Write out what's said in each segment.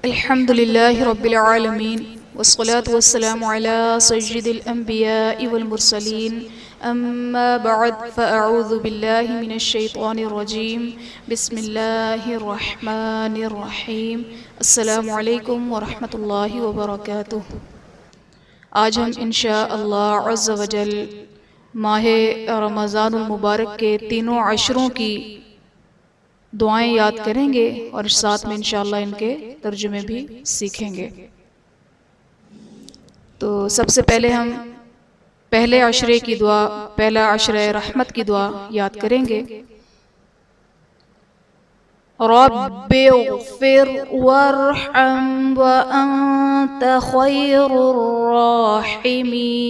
अल्हम्दुलिल्लाहि रब्बिल आलमीन वस्सलातु वस्सलामु अला सय्यिदिल अंबियाइ वल मुरसलीन अम्मा बअद फ़अऊज़ु बिल्लाहि मिनश शैतानिर रजीम बिस्मिल्लाहिर रहमानिर रहीम अस्सलामु अलैकुम व रहमतुल्लाहि व बरकातुहू। आज हम इंशाअल्लाह अज़्ज़ व जल माह रमज़ानुल मुबारक के तीनों अशरों की दुआएं याद करेंगे और साथ में इंशाअल्लाह इनके तर्जुमे भी सीखेंगे। तो सबसे पहले हम पहले अशरे की दुआ, पहला अशरे रहमत की दुआ याद करेंगे। रब्बिग़फ़िर वरहम व अंत खैरुर राहिमीन।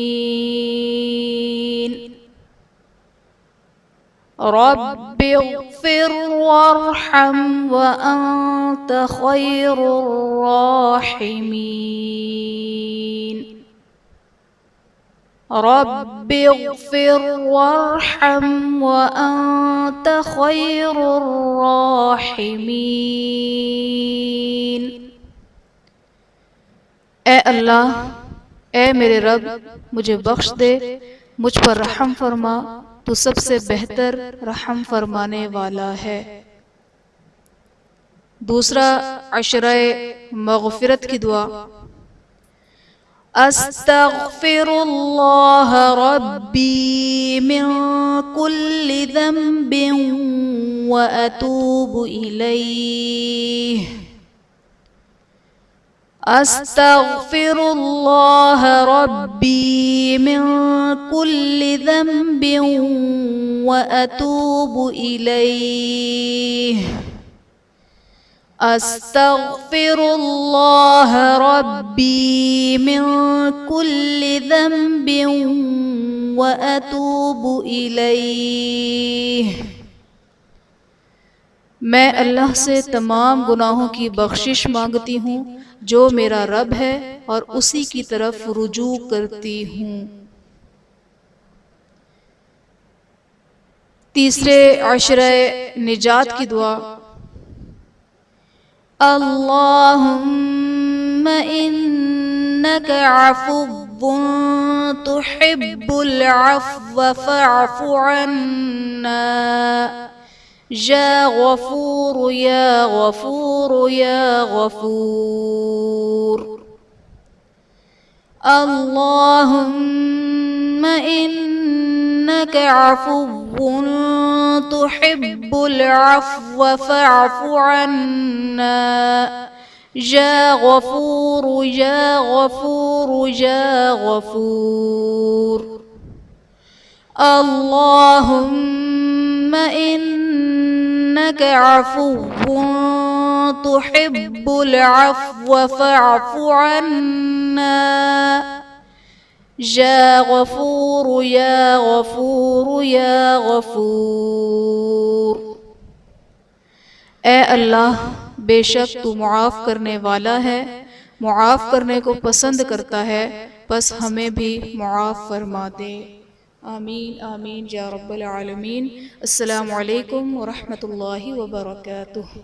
रब्बिग़फ़िर वरहम व अंत खैरुर राहिमीन। रब्बिग़फ़िर वरहम व अंत खैरुर राहिमीन। ए अल्लाह, ए मेरे रब, मुझे बख्श दे, मुझ पर रहम फरमा, तू सबसे बेहतर रहम फरमाने वाला है। दूसरा अशरे मग़फ़िरत की दुआ। अस्तग़फ़िरुल्लाह रब्बी मिन कुल्लि ज़ंबिन व अतूबु इलैह। अस्तग़फ़िरुल्लाह रब्बी मिन कुल्लि ज़ंबिन व अतूबु इलैह। अस्तग़फ़िरुल्लाह रब्बी मिन कुल्लि ज़ंबिन व अतूबु इलैह। मैं अल्लाह से तमाम गुनाहों की बख्शिश मांगती हूँ जो मेरा रब है और उसी की तरफ रुजू करती हूँ। तीसरे अशरे निजात की दुआ। अल्लाहुम्मा इन्नका अफ़ुव्वुन तुहिब्बुल अफ़्व फ़अफ़ु अन्ना या गफ़ूर या गफ़ूर या गफ़ूर। अल्लाहुम्मा इन्नका अफ़ुव्वुन तुहिब्बुल अफ़्व फ़अफ़ु अन्ना या गफ़ूर या गफ़ूर या गफ़ूर। अल्लाहुम्मा इन्नका अफ़ुव्वुन तुहिब्बुल अफ़्व फ़अफ़ु अन्ना या गफ़ूर या गफ़ूर या गफ़ूर। ए अल्लाह, बेशक तू मुआफ़ करने वाला है, मुआफ़ करने को पसंद करता है, बस हमें भी मुआफ़ फरमा दे। आमीन आमीन या रब्बल आलमीन। अस्सलामु अलैकुम व रहमतुल्लाहि व बरकातुहू।